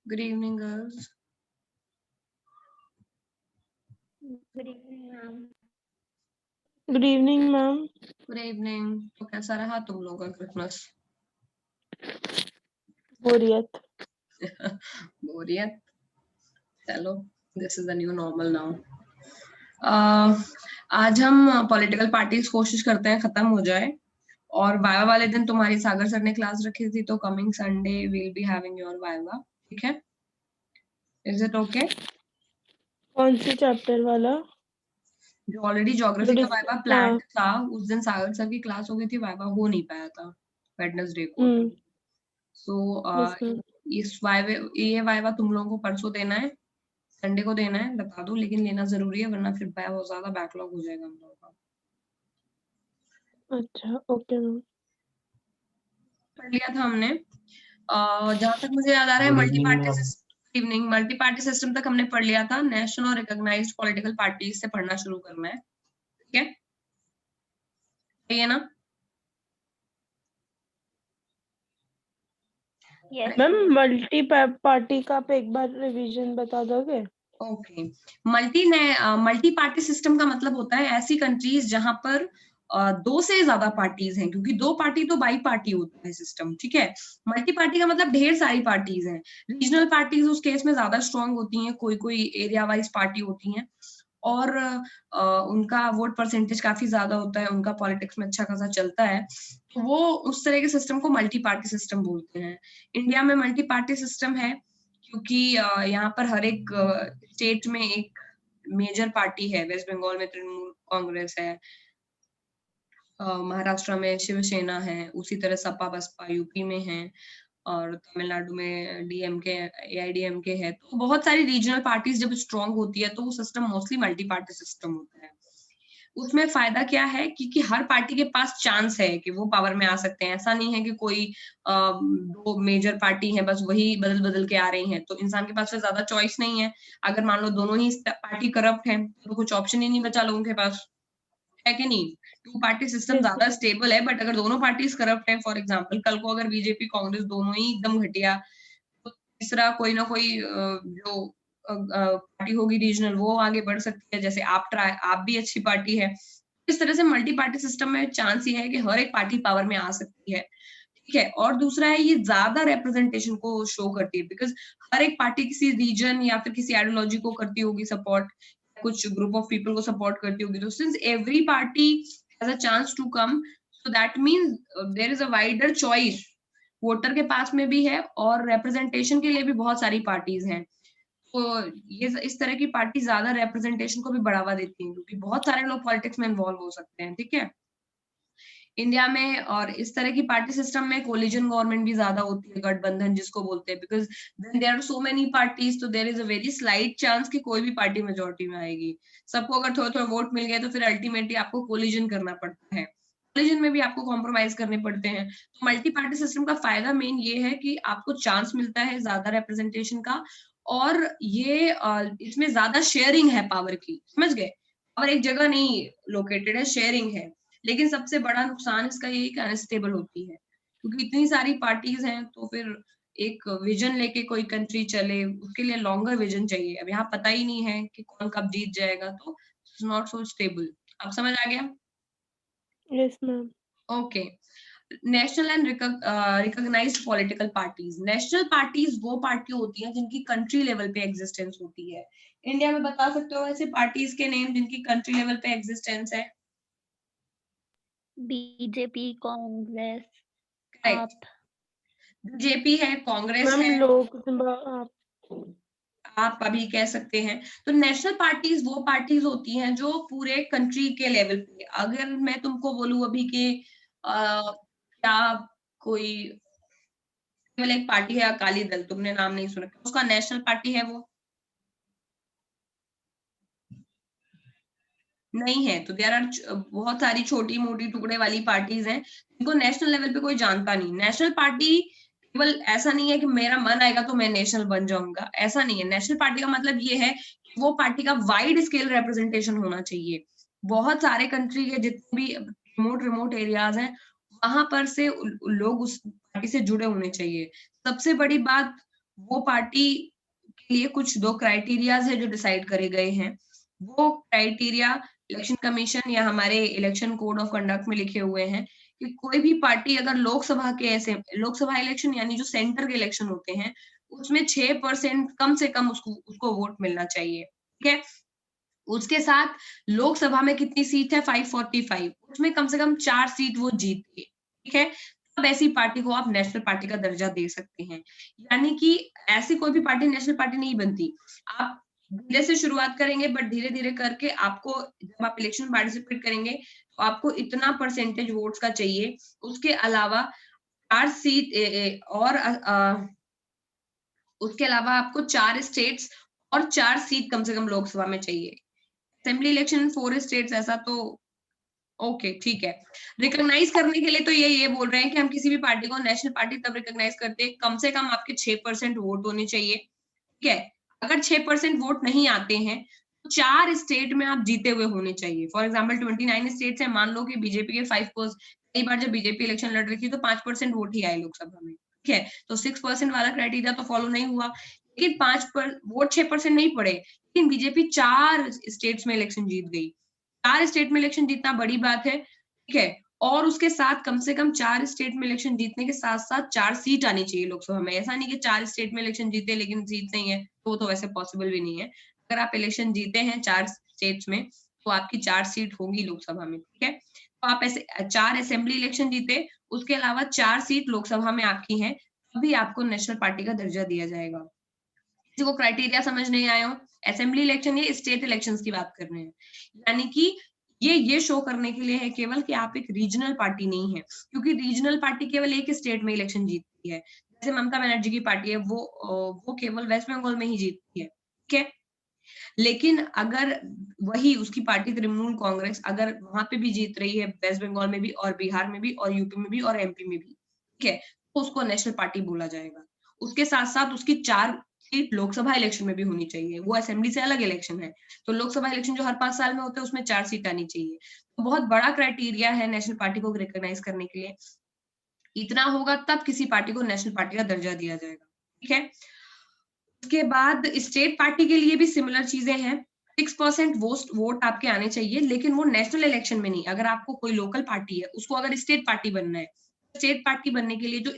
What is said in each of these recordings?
Good evening, girls. Good evening, ma'am. Good evening ma'am. Good evening. तो कैसा रहा तुम लोगों का क्रिसमस? बोरियत। बोरियत? चलो, this is the new normal now. आज हम पॉलिटिकल पार्टीज कोशिश करते हैं खत्म हो जाए, और वाइवा वाले दिन तुम्हारी सागर सर ने क्लास रखी थी, तो coming Sunday will be having your viva, ठीक है? Is it okay? कौन सी चैप्टर वाला? जो ऑलरेडी ज्योग्राफी का वाइवा प्लान हाँ। था, उस दिन सागर सर की क्लास हो गई थी, वाइवा हो नहीं पाया था वेडनेसडे को। So yes ma'am. इस वाइवा, ये वाइवा तुम लोगों को परसों देना है, संडे को देना है, बता दो, लेकिन लेना जरूरी है वरना फिर बहुत ज्यादा बैकलॉग हो जाएगा हम लोगों का। अच्छा ओके मैम। पढ़ लिया था हमने, जहां तक मुझे याद आ रहा है मल्टी पार्टी सिस्टम तक हमने पढ़ लिया था। नेशनल और रिकॉग्नाइज्ड पॉलिटिकल पार्टीज से पढ़ना शुरू करना है, ठीक है? सही है ना? Yes. मैम मल्टी पार्टी का आप एक बार रिवीजन बता दोगे? ओके, मल्टी पार्टी सिस्टम का मतलब होता है ऐसी कंट्रीज जहां पर दो से ज्यादा पार्टीज हैं, क्योंकि दो पार्टी तो बाई पार्टी होता है सिस्टम, ठीक है? मल्टी पार्टी का मतलब ढेर सारी पार्टीज हैं। रीजनल पार्टीज उस केस में ज्यादा स्ट्रांग होती हैं, कोई कोई एरिया वाइज पार्टी होती हैं, और उनका वोट परसेंटेज काफी ज्यादा होता है, उनका पॉलिटिक्स में अच्छा खासा चलता है, तो वो उस तरह के सिस्टम को मल्टी पार्टी सिस्टम बोलते हैं। इंडिया में मल्टी पार्टी सिस्टम है क्योंकि यहाँ पर हर एक स्टेट में एक मेजर पार्टी है। वेस्ट बंगाल में तृणमूल कांग्रेस है, महाराष्ट्र में शिवसेना है, उसी तरह सपा बसपा यूपी में है, और तमिलनाडु में डीएमके एआईडीएमके है। तो बहुत सारी रीजनल पार्टीज जब स्ट्रांग होती है तो वो system mostly multi party system होता है। उसमें फायदा क्या है कि हर पार्टी के पास चांस है कि वो पावर में आ सकते हैं। ऐसा नहीं है कि कोई दो मेजर पार्टी है बस वही बदल बदल के आ रही हैं, तो इंसान के पास फिर ज्यादा चॉइस नहीं है। अगर मान लो दोनों ही पार्टी करप्ट है तो कुछ ऑप्शन ही नहीं बचा लोगों के पास, है कि नहीं? टू पार्टी सिस्टम ज्यादा स्टेबल है, बट अगर दोनों पार्टीज करप्ट है, फॉर एग्जाम्पल कल को अगर बीजेपी कांग्रेस दोनों ही एकदम घटिया, तो तीसरा कोई ना कोई जो पार्टी होगी रीजनल वो आगे बढ़ सकती है। जैसे आप भी अच्छी पार्टी है। इस तरह से मल्टी पार्टी सिस्टम में चांस ये है कि हर एक पार्टी पावर में आ सकती है, ठीक है? और दूसरा है, ये ज्यादा रिप्रेजेंटेशन को शो करती है, बिकॉज हर एक पार्टी किसी रीजन या फिर किसी आइडियोलॉजी को करती होगी सपोर्ट, कुछ ग्रुप ऑफ पीपल को सपोर्ट करती होगी, तो since every party has a chance to come, so that means there is a wider choice, voter के पास में भी है और रिप्रेजेंटेशन के लिए भी बहुत सारी पार्टीज हैं। तो ये इस तरह की पार्टी ज्यादा रिप्रेजेंटेशन को भी बढ़ावा देती हैं, क्योंकि बहुत सारे लोग पॉलिटिक्स में इन्वॉल्व हो सकते हैं, ठीक है? इंडिया में और इस तरह की पार्टी सिस्टम में कोलिजन गवर्नमेंट भी ज्यादा होती है, गठबंधन जिसको बोलते हैं, because then there are so many parties, तो there is a very slight chance कि कोई भी पार्टी मेजोरिटी में आएगी। सबको अगर थोड़ा थोड़ा वोट मिल गया तो फिर अल्टीमेटली आपको कोलिजन करना पड़ता है, कोलिजन में भी आपको कॉम्प्रोमाइज करने पड़ते हैं। तो मल्टी पार्टी सिस्टम का फायदा मेन ये है कि आपको चांस मिलता है ज्यादा रिप्रेजेंटेशन का, और ये इसमें ज्यादा शेयरिंग है पावर की, समझ गए? पावर एक जगह नहीं लोकेटेड है, शेयरिंग है। लेकिन सबसे बड़ा नुकसान इसका ये कि अनस्टेबल होती है, क्योंकि इतनी सारी पार्टीज हैं, तो फिर एक विजन लेके कोई कंट्री चले उसके लिए लॉन्गर विजन चाहिए। अब यहाँ पता ही नहीं है कि कौन कब जीत जाएगा, तो इट्स नॉट सो स्टेबल। आप समझ आ गया? Yes ma'am. Okay. National and recognised political parties. National parties वो पार्टी होती हैं जिनकी कंट्री लेवल पे एग्जिस्टेंस होती है। इंडिया में बता सकते हो ऐसे पार्टीज के नेम जिनकी कंट्री लेवल पे एग्जिस्टेंस है? बीजेपी, कांग्रेस, करेक्ट, बीजेपी है, कांग्रेस मैम है, आप अभी कह सकते हैं। तो नेशनल पार्टीज वो पार्टीज होती हैं जो पूरे कंट्री के लेवल पे, अगर मैं तुमको बोलूं अभी के क्या कोई केवल एक पार्टी है अकाली दल, तुमने नाम नहीं सुना, उसका नेशनल पार्टी है वो? नहीं है। तो देयर आर बहुत सारी छोटी मोटी टुकड़े वाली पार्टीज हैं जिनको नेशनल लेवल पे कोई जानता नहीं। नेशनल पार्टी केवल ऐसा नहीं है कि मेरा मन आएगा तो मैं नेशनल बन जाऊंगा, ऐसा नहीं है। नेशनल पार्टी का मतलब ये है कि वो पार्टी का वाइड स्केल रिप्रेजेंटेशन होना चाहिए। बहुत सारे कंट्री के जितने भी रिमोट एरियाज हैं वहां पर से लोग उस पार्टी से जुड़े होने चाहिए। सबसे बड़ी बात वो पार्टी के लिए कुछ 2 क्राइटेरियाज है जो डिसाइड करे गए हैं। वो क्राइटेरिया इलेक्शन कमीशन या हमारे इलेक्शन कोड ऑफ कंडक्ट में लिखे हुए हैं कि कोई भी पार्टी अगर लोकसभा इलेक्शन यानी जो सेंटर के इलेक्शन होते हैं, उसमें 6% कम से कम उसको वोट मिलना चाहिए, ठीक है? उसके साथ लोकसभा में कितनी सीट है 545, उसमें कम से कम 4 सीट वो जीते, ठीक है? तब ऐसी पार्टी को आप नेशनल पार्टी का दर्जा दे सकते हैं। यानी कि ऐसी कोई भी पार्टी नेशनल पार्टी नहीं बनती। आप धीरे से शुरुआत करेंगे बट धीरे-धीरे करके आपको जब आप इलेक्शन में पार्टिसिपेट करेंगे, तो आपको इतना परसेंटेज वोट्स का चाहिए। उसके अलावा 4 सीट और उसके अलावा आपको 4 स्टेट्स और 4 सीट कम से कम लोकसभा में चाहिए। असेंबली इलेक्शन 4 स्टेट्स ऐसा तो ओके, ठीक है। रिकॉग्नाइज करने के लिए तो ये बोल रहे हैं कि हम किसी भी पार्टी को नेशनल पार्टी तब रिकॉग्नाइज करते हैं कम से कम आपके 6% वोट होने चाहिए, ठीक है? अगर 6% वोट नहीं आते हैं, तो 4 स्टेट में आप जीते हुए होने चाहिए। फॉर एग्जांपल 29 स्टेट्स हैं, मान लो कि बीजेपी के 5 कई बार जब बीजेपी इलेक्शन लड़ रही थी तो 5% वोट ही आए लोकसभा में, ठीक है? तो 6% वाला क्राइटेरिया तो फॉलो नहीं हुआ, लेकिन 6% नहीं पड़े, लेकिन बीजेपी 4 स्टेट्स में इलेक्शन जीत गई। 4 स्टेट में इलेक्शन जीतना बड़ी बात है, ठीक है? और उसके साथ कम से कम 4 स्टेट में इलेक्शन जीतने के साथ-साथ 4 सीट आनी चाहिए लोकसभा में। ऐसा नहीं कि 4 स्टेट में इलेक्शन जीते लेकिन सीट नहीं है, तो वैसे पॉसिबल भी नहीं है। अगर आप इलेक्शन जीते हैं 4 स्टेट्स में, तो आपकी 4 सीट होंगी लोकसभा में, ठीक है? तो आप ऐसे 4 असेंबली इलेक्शन जीते, उसके अलावा 4 सीट लोकसभा में आपकी हैं, तभी आपको नेशनल पार्टी का दर्जा दिया जाएगा। किसी को क्राइटेरिया समझ नहीं आया हो, असेंबली इलेक्शन या स्टेट इलेक्शंस की बात कर रहे हैं। यानी कि ये शो करने के लिए है केवल कि आप एक रीजनल पार्टी नहीं है, क्योंकि रीजनल पार्टी केवल एक स्टेट में इलेक्शन जीतती है। जैसे ममता बनर्जी की पार्टी है, वो केवल वेस्ट बंगाल में ही जीतती है, ठीक है? लेकिन अगर वही उसकी पार्टी तृणमूल कांग्रेस अगर वहां पे भी जीत रही है, वेस्ट बंगाल में भी और बिहार में भी और यूपी में भी और एमपी में भी, ठीक है? तो उसको नेशनल पार्टी बोला जाएगा। उसके साथ-साथ उसकी 4 सीट लोकसभा इलेक्शन में भी होनी चाहिए। वो असेंबली से अलग इलेक्शन है। तो लोकसभा इलेक्शन जो हर 5 साल में होते हैं उसमें 4 सीट आनी चाहिए। तो बहुत बड़ा क्राइटेरिया है नेशनल पार्टी को रिकॉग्नाइज करने के लिए। इतना होगा तब किसी पार्टी को नेशनल पार्टी का दर्जा दिया जाएगा, ठीक है? उसके बाद स्टेट पार्टी के लिए भी सिमिलर चीजें हैं। 6% वोट आपके आने चाहिए, लेकिन वो नेशनल इलेक्शन में नहीं। अगर आपको कोई लोकल पार्टी है, उसको अगर स्टेट पार्टी बनना है, स्टेट पार्टी बनने के लिए जो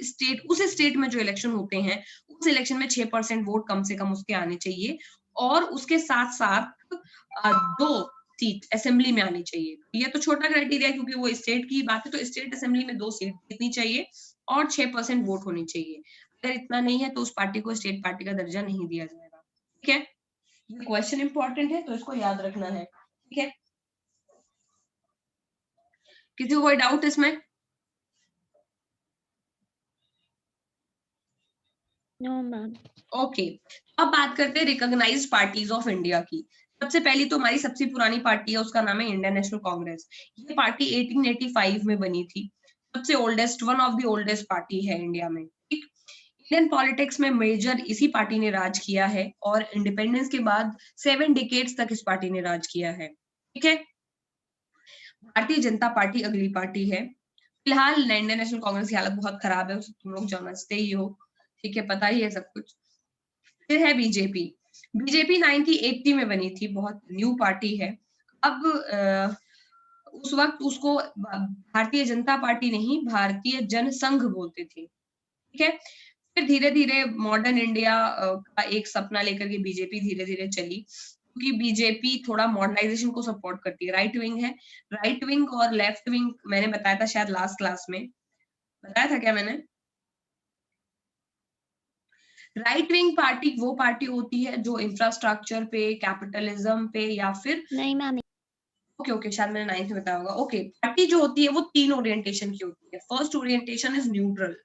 उस स्टेट में जो इलेक्शन होते हैं, उस इलेक्शन में 6% वोट कम से कम उसके आने चाहिए और उसके साथ-साथ 2 सीट असेंबली में आनी चाहिए। ये तो छोटा क्राइटेरिया क्योंकि वो स्टेट की बात है, तो स्टेट असेंबली में 2 सीट जीतनी चाहिए और 6% वोट होनी चाहिए। अगर इतना नहीं है तो उस पार्टी को स्टेट पार्टी का दर्जा नहीं दिया जाएगा, ठीक है? ये क्वेश्चन इंपॉर्टेंट है तो इसको याद रखना है, ठीक है? किसी को कोई डाउट इसमें? No ma'am. ओके, अब बात करते हैं रिकॉग्नाइज्ड पार्टीज ऑफ इंडिया की। सबसे पहली तो हमारी सबसे पुरानी पार्टी है, उसका नाम है इंडियन नेशनल कांग्रेस। ये पार्टी 1885 में बनी थी। सबसे oldest, one of the oldest party है इंडिया में, ठीक? इंडियन पॉलिटिक्स में मेजर इसी पार्टी ने राज किया है और इंडिपेंडेंस के बाद 7 डिकेड्स तक इस पार्टी ने राज किया है, ठीक है? भारतीय जनता पार्टी अगली पार्टी है। फिलहाल इंडियन नेशनल कांग्रेस की हालत बहुत खराब है, तुम लोग समझते ही हो, ठीक है? पता ही है सब कुछ। फिर है बीजेपी। बीजेपी 1980 में बनी थी, बहुत न्यू पार्टी है। अब उस वक्त उसको भारतीय जनता पार्टी नहीं, भारतीय जनसंघ बोलते थे, ठीक है? फिर धीरे-धीरे मॉडर्न इंडिया का एक सपना लेकर के बीजेपी धीरे-धीरे चली, क्योंकि बीजेपी थोड़ा मॉडर्नाइजेशन को सपोर्ट करती है। राइट विंग है, राइट विंग और लेफ्ट विंग मैंने बताया था शायद लास्ट क्लास में। बताया था क्या मैंने? राइट विंग पार्टी वो पार्टी होती है जो इंफ्रास्ट्रक्चर पे, कैपिटलिज्म पे या फिर नहीं मैम। ओके शायद मैंने 9th में बताया होगा। ओके, पार्टी जो होती है वो 3 ओरिएंटेशन की होती है। First orientation is neutral.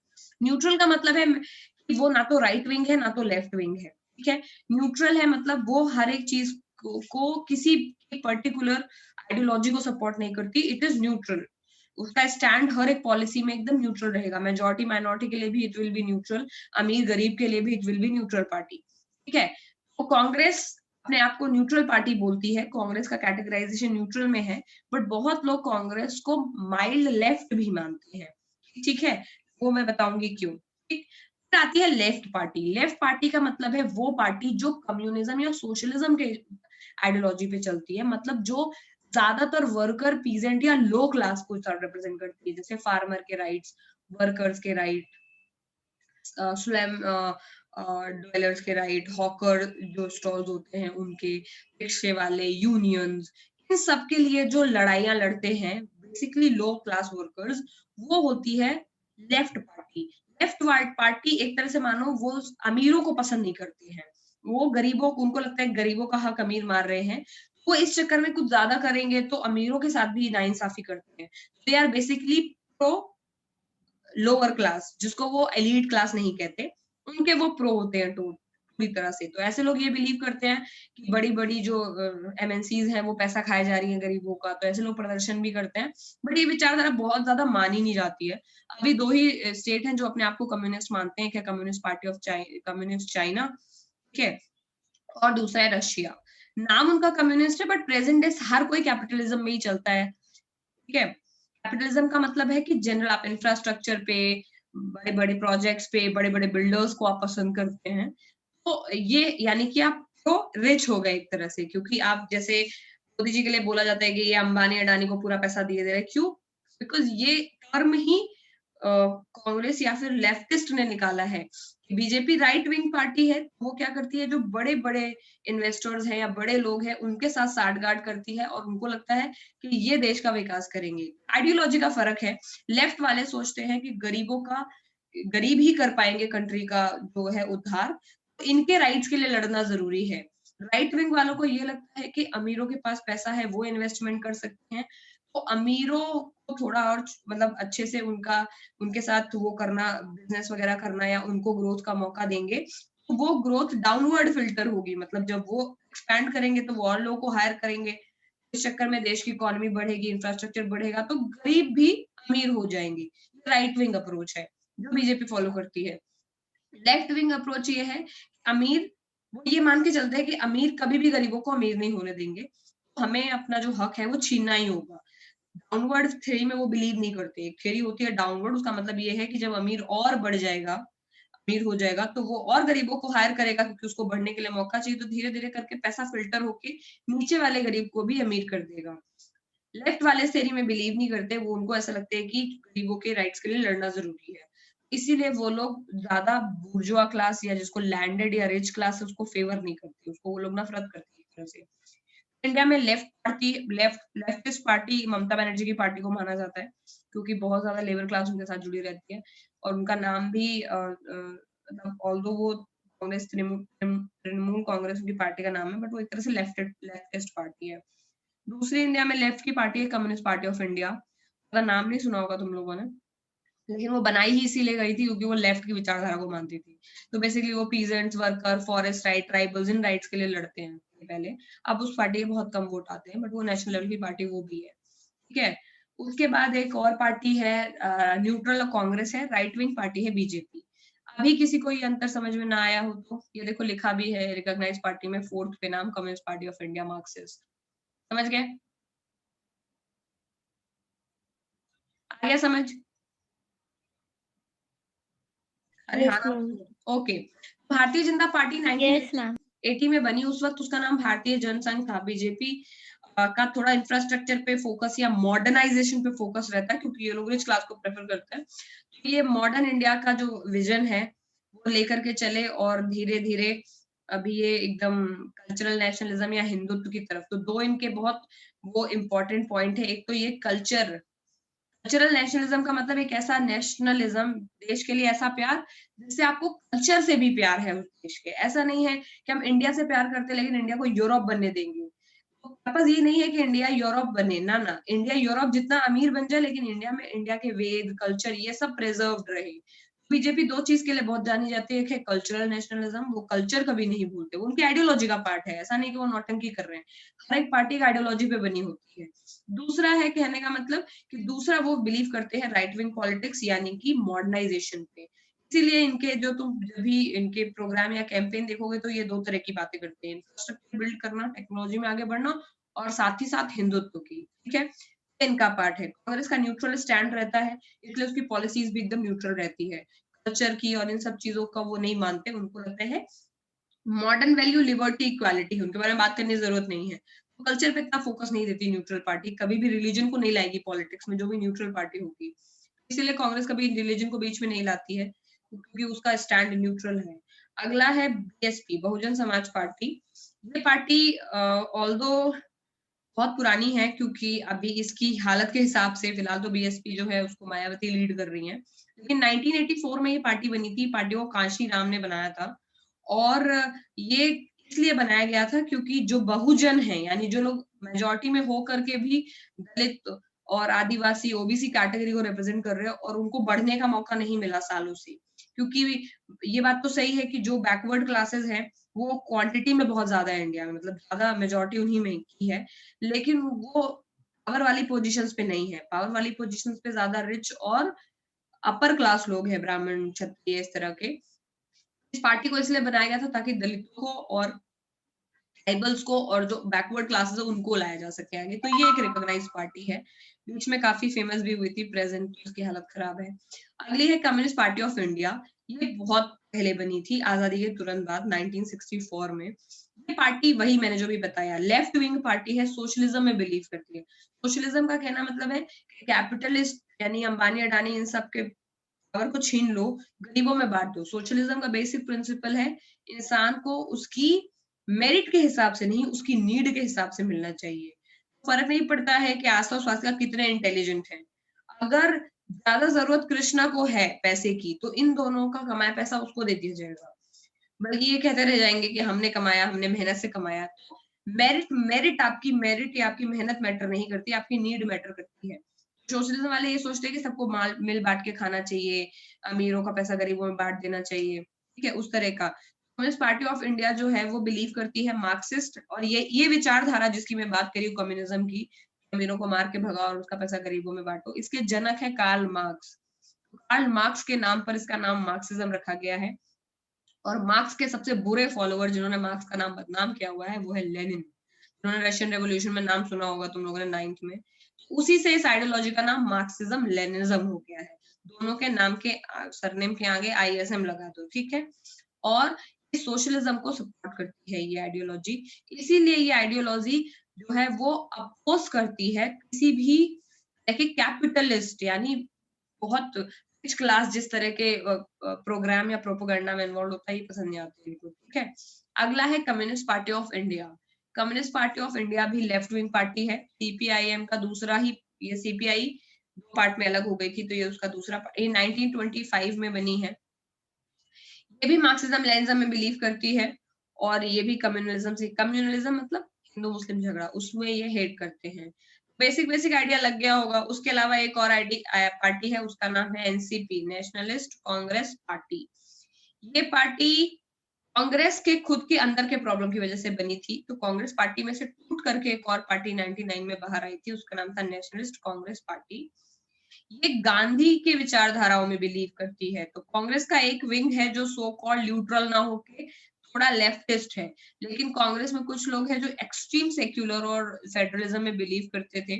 Neutral का मतलब है कि वो ना तो राइट विंग है ना तो लेफ्ट विंग है, ठीक है? न्यूट्रल है मतलब वो हर एक चीज को किसी पर्टिकुलर आइडियोलॉजी को सपोर्ट नहीं करती। It is neutral. उसका स्टैंड हर एक पॉलिसी में एकदम न्यूट्रल रहेगा। मेजॉरिटी माइनॉरिटी के लिए भी इट विल बी न्यूट्रल, अमीर गरीब के लिए भी it will be neutral party, ठीक है? तो कांग्रेस अपने आप को न्यूट्रल पार्टी बोलती है। कांग्रेस का कैटेगराइजेशन न्यूट्रल में है, बट बहुत लोग कांग्रेस को माइल्ड लेफ्ट भी मानते हैं, ठीक है? वो मैं बताऊंगी क्यों, ठीक? फिर आती है लेफ्ट पार्टी। लेफ्ट पार्टी का मतलब है वो पार्टी जो कम्युनिज्म या सोशलिज्म के आइडियोलॉजी पे चलती है, मतलब जो ज्यादातर वर्कर, पीजेंट या लो क्लास को रिप्रेजेंट करती है, जैसे फार्मर के राइट्स, वर्कर्स के राइट, स्लम डवेलर्स के राइट, हॉकर जो स्टॉल्स होते हैं उनके, रिक्शे वाले, यूनियंस, इन सब के लिए जो लड़ाइयां लड़ते हैं बेसिकली लो क्लास वर्कर्स, वो होती है लेफ्ट पार्टी। लेफ्ट पार्टी एक तरह से मानो वो अमीरों को पसंद नहीं करती है, वो गरीबों को, उनको लगता है गरीबों का हक अमीर मार रहे हैं, वो इस चक्कर में कुछ ज्यादा करेंगे तो अमीरों के साथ भी नाइंसाफी करते हैं। They are basically pro lower class, जिसको वो एलीट क्लास नहीं कहते, उनके वो प्रो होते हैं पूरी तरह से। तो ऐसे लोग ये बिलीव करते हैं कि बड़ी बड़ी जो एमएनसीज हैं वो पैसा खाए जा रही है गरीबों का, तो ऐसे लोग प्रदर्शन भी करते हैं, बट ये विचारधारा बहुत ज्यादा मानी नहीं जाती है। अभी 2 ही स्टेट हैं जो अपने आप को कम्युनिस्ट मानते हैं, क्या communist party of communist China, ठीक है, और दूसरा है रशिया। नाम उनका कम्युनिस्ट है बट प्रेजेंट डे हर कोई कैपिटलिज्म में ही चलता है, ठीक है। कैपिटलिज्म का मतलब है कि जनरल आप इंफ्रास्ट्रक्चर पे, बड़े बड़े प्रोजेक्ट्स पे, बड़े बड़े बिल्डर्स को आप पसंद करते हैं, तो ये यानी कि आप तो रिच हो गए एक तरह से, क्योंकि आप जैसे मोदी जी के लिए बोला जाता है कि ये अंबानी अडानी को पूरा पैसा दिए दे रहे हैं, क्यों? बिकॉज ये टर्म ही कांग्रेस या फिर लेफ्टिस्ट ने निकाला है। बीजेपी राइट विंग पार्टी है, वो क्या करती है, जो बड़े बड़े इन्वेस्टर्स हैं या बड़े लोग हैं उनके साथ साठगांठ करती है, और उनको लगता है कि ये देश का विकास करेंगे। आइडियोलॉजी का फर्क है, लेफ्ट वाले सोचते हैं कि गरीब ही कर पाएंगे कंट्री का जो है उद्धार, तो इनके राइट्स के लिए लड़ना जरूरी है। राइट विंग वालों को ये लगता है कि अमीरों के पास पैसा है, वो इन्वेस्टमेंट कर सकते हैं, तो अमीरों को थोड़ा और मतलब अच्छे से उनके साथ वो करना, बिजनेस वगैरह करना या उनको ग्रोथ का मौका देंगे, तो वो ग्रोथ डाउनवर्ड फिल्टर होगी, मतलब जब वो एक्सपैंड करेंगे तो वो और लोगों को हायर करेंगे, इस चक्कर में देश की इकोनॉमी बढ़ेगी, इंफ्रास्ट्रक्चर बढ़ेगा, तो गरीब भी अमीर हो जाएंगे। राइट विंग अप्रोच है जो बीजेपी फॉलो करती है। लेफ्ट विंग अप्रोच ये है, अमीर वो ये मान के चलते हैं कि अमीर कभी भी गरीबों को अमीर नहीं होने देंगे, तो हमें अपना जो हक है वो छीनना ही होगा। डाउनवर्ड थ्योरी में वो बिलीव नहीं करते। एक थ्योरी होती है डाउनवर्ड, उसका मतलब ये है कि जब अमीर और बढ़ जाएगा, अमीर हो जाएगा, तो वो और गरीबों को हायर करेगा क्योंकि उसको बढ़ने के लिए मौका चाहिए, तो धीरे धीरे करके पैसा फिल्टर होके नीचे वाले गरीब को भी अमीर कर देगा। लेफ्ट वाले थ्योरी में बिलीव नहीं करते, वो उनको ऐसा लगता है कि गरीबों के राइट्स के लिए लड़ना जरूरी है, इसीलिए वो लोग ज्यादा बुर्जुआ क्लास या जिसको लैंडेड या रिच क्लास है उसको फेवर नहीं करते, उसको वो लोग नफरत करते हैं एक तरह से। इंडिया में लेफ्टिस्ट पार्टी ममता बनर्जी की पार्टी को माना जाता है, क्योंकि बहुत ज्यादा लेबर क्लास उनके साथ जुड़ी रहती है, और उनका नाम भी मतलब ऑल्दो वो कांग्रेस तृणमूल कांग्रेस उनकी पार्टी का नाम है, बट वो एक तरह से लेफ्टिस्ट पार्टी है। दूसरी इंडिया में लेफ्ट की पार्टी है कम्युनिस्ट पार्टी ऑफ इंडिया, उसका नाम नहीं सुना होगा तुम लोगों ने, लेकिन वो बनाई ही इसीलिए गई थी क्योंकि वो लेफ्ट की विचारधारा को मानती थी। तो बेसिकली वो peasants, worker, forest right, tribals, इन राइट्स के लिए लड़ते हैं पहले। अब उस पार्टी के बहुत कम वोट आते हैं, बट वो नेशनल लेवल की पार्टी वो भी है, ठीक है। उसके बाद एक और पार्टी है न्यूट्रल कांग्रेस है, राइट विंग पार्टी है बीजेपी। अभी किसी को ये अंतर समझ में ना आया हो तो ये देखो लिखा भी है रिकॉग्नाइज पार्टी में 4th पे नाम communist party of India, Marxist. समझ गए? आ गया समझ? अरे हाँ yes ma'am. Okay. Bharatiya Janata party yes ma'am. 1980 में बनी, उस वक्त उसका नाम भारतीय जनसंघ था। बीजेपी का थोड़ा इंफ्रास्ट्रक्चर पे फोकस या मॉडर्नाइजेशन पे फोकस रहता है, क्योंकि ये लोग रिच क्लास को प्रेफर करते हैं, तो ये मॉडर्न इंडिया का जो विजन है वो लेकर के चले, और धीरे धीरे अभी ये एकदम कल्चरल नेशनलिज्म या हिंदुत्व की तरफ। तो 2 इनके बहुत वो इम्पोर्टेंट पॉइंट है, एक तो ये कल्चरल नेशनलिज्म का मतलब एक ऐसा नेशनलिज्म, देश के लिए ऐसा प्यार जिससे आपको कल्चर से भी प्यार है उस देश के। ऐसा नहीं है कि हम इंडिया से प्यार करते हैं लेकिन इंडिया को यूरोप बनने देंगे, तो पर्पज ये नहीं है कि इंडिया यूरोप बने, ना ना, इंडिया यूरोप जितना अमीर बन जाए लेकिन इंडिया में इंडिया के वेद, कल्चर ये सब प्रिजर्व्ड रहे। बीजेपी 2 चीज के लिए बहुत जानी जाती है, एक है कल्चरल नेशनलिज्म, वो कल्चर कभी नहीं भूलते, वो उनकी आइडियोलॉजी का पार्ट है, ऐसा नहीं कि वो नौटंकी कर रहे हैं, हर एक पार्टी का आइडियोलॉजी पे बनी होती है। दूसरा है कहने का मतलब कि दूसरा वो बिलीव करते हैं राइट विंग पॉलिटिक्स यानी कि मॉडर्नाइजेशन पे, इसीलिए इनके जो तुम जब भी इनके प्रोग्राम या कैंपेन देखोगे तो ये 2 तरह की बातें करते हैं, इंफ्रास्ट्रक्चर बिल्ड करना, टेक्नोलॉजी में आगे बढ़ना, और साथ ही साथ हिंदुत्व की, ठीक है, इनका पार्ट है। कांग्रेस का न्यूट्रल स्टैंड रहता है, इसलिए उसकी पॉलिसीज भी एकदम न्यूट्रल रहती है। कल्चर की और इन सब चीजों का वो नहीं मानते। उनको लगता है मॉडर्न वैल्यू लिबर्टी इक्वालिटी है, उनके बारे में बात करने की जरूरत नहीं है। तो कल्चर पे इतना फोकस नहीं देती न्यूट्रल पार्टी, कभी भी रिलीजन को नहीं लाएगी पॉलिटिक्स में, जो भी न्यूट्रल पार्टी होगी। इसीलिए कांग्रेस कभी रिलीजन को बीच में नहीं लाती है, क्योंकि उसका स्टैंड न्यूट्रल है। अगला है बीएसपी, बहुजन समाज पार्टी। ये पार्टी ऑल्दो बहुत पुरानी है, क्योंकि अभी इसकी हालत के हिसाब से फिलहाल तो बीएसपी जो है उसको मायावती लीड कर रही है, लेकिन 1984 में ये पार्टी बनी थी। पार्टी को कांशी राम ने बनाया था, और ये इसलिए बनाया गया था क्योंकि जो बहुजन है, यानी जो लोग मेजोरिटी में हो करके भी दलित और आदिवासी ओबीसी कैटेगरी को रिप्रेजेंट कर रहे हैं, और उनको बढ़ने का मौका नहीं मिला सालों से। क्योंकि ये बात तो सही है कि जो बैकवर्ड क्लासेस हैं वो क्वांटिटी में बहुत ज्यादा है इंडिया में, मतलब ज्यादा मेजोरिटी उन्हीं में की है, लेकिन वो पावर वाली पोजीशंस पे नहीं है। पावर वाली पोजीशंस पे ज्यादा रिच और अपर क्लास लोग हैं, ब्राह्मण, क्षत्रिय, इस तरह के। इस पार्टी को इसलिए बनाया गया था ताकि दलितों को और ट्राइबल्स को और जो बैकवर्ड क्लासेस है उनको लाया जा सके आगे। तो ये एक रिकॉग्नाइज पार्टी है, बीच में काफी फेमस भी हुई थी, प्रेजेंट उसकी हालत खराब है। अगली है कम्युनिस्ट पार्टी ऑफ इंडिया। ये बहुत पहले बनी थी, आजादी के तुरंत बाद 1964 में। ये पार्टी वही मैंने जो भी बताया, लेफ्ट विंग पार्टी है, सोशलिज्म में बिलीव करती है। सोशलिज्म का कहना मतलब है कि कैपिटलिस्ट यानी अंबानी अडानी इन सब के पावर को छीन लो, गरीबों में बांट दो। सोशलिज्म का बेसिक प्रिंसिपल है इंसान को उसकी मेरिट के हिसाब से नहीं, उसकी नीड के हिसाब से मिलना चाहिए। फर्क नहीं पड़ता है कि आसपास वास का कितने इंटेलिजेंट है, अगर ज्यादा जरूरत कृष्णा को है पैसे की, तो इन दोनों का कमाया पैसा उसको दे दिया जाएगा। बल्कि ये कहते रह जाएंगे कि हमने कमाया, हमने मेहनत से कमाया। मेरिट मेरिट या आपकी मेहनत मैटर नहीं करती, आपकी नीड मैटर करती है। सोशलिज्म वाले ये सोचते हैं कि सबको माल मिल बांट के खाना चाहिए, अमीरों का पैसा गरीबों में बांट देना चाहिए, ठीक है, उस तरह का। कम्युनिस्ट पार्टी ऑफ इंडिया जो है वो बिलीव करती है मार्क्सिस्ट, और ये विचारधारा जिसकी मैं बात करी हूँ कम्युनिज्म की, अमीरों को मार के भगाओ और उसका पैसा गरीबों में बांटो, इसके जनक है कार्ल मार्क्स। कार्ल मार्क्स के नाम पर इसका नाम मार्क्सिज्म रखा गया है। और मार्क्स के सबसे बुरे फॉलोवर जिन्होंने मार्क्स का नाम बदनाम किया हुआ है वो है लेनिन, जिन्होंने रशियन रेवोल्यूशन में नाम सुना होगा तुम लोगों ने 9th में। उसी से इस आइडियोलॉजी का नाम मार्क्सिज्म लेनिनिज्म हो गया है। दोनों के नाम के सरनेम के आगे आईएसएम लगा दो, ठीक है। और सोशलिज्म को सपोर्ट करती है ये आइडियोलॉजी। इसीलिए ये आइडियोलॉजी जो है वो अपोज करती है किसी भी कैपिटलिस्ट, यानी बहुत रिच क्लास जिस तरह के प्रोग्राम या प्रोपोगंडा में इन्वॉल्व होता है, ये पसंद नहीं आते इनको, ठीक है। अगला है communist party of India. Communist party of India भी लेफ्ट विंग पार्टी है, सीपीआईएम का दूसरा ही, ये सीपीआई दो पार्ट में अलग हो गई थी, तो ये उसका दूसरा पार्ट, ये 1925 में बनी है। ये भी मार्क्सिज्म लेनिनिज्म में बिलीव करती है, और ये भी कम्युनलिज्म मतलब हिंदू मुस्लिम झगड़ा, उसमें ये हेट करते हैं। बेसिक आइडिया लग गया होगा। उसके अलावा एक और पार्टी है, उसका नाम है एनसीपी, नेशनलिस्ट कांग्रेस पार्टी। ये पार्टी कांग्रेस के खुद के अंदर के प्रॉब्लम की वजह से बनी थी, तो कांग्रेस पार्टी में से टूट करके एक और पार्टी 99 में बाहर आई थी, उसका नाम था नेशनलिस्ट कांग्रेस पार्टी। ये गांधी के विचारधाराओं में बिलीव करती है। तो कांग्रेस का एक विंग है जो सो कॉल्ड न्यूट्रल ना होके थोड़ा लेफ्टिस्ट है, लेकिन कांग्रेस में कुछ लोग हैं जो एक्सट्रीम सेक्युलर और फेडरलिज्म में बिलीव करते थे,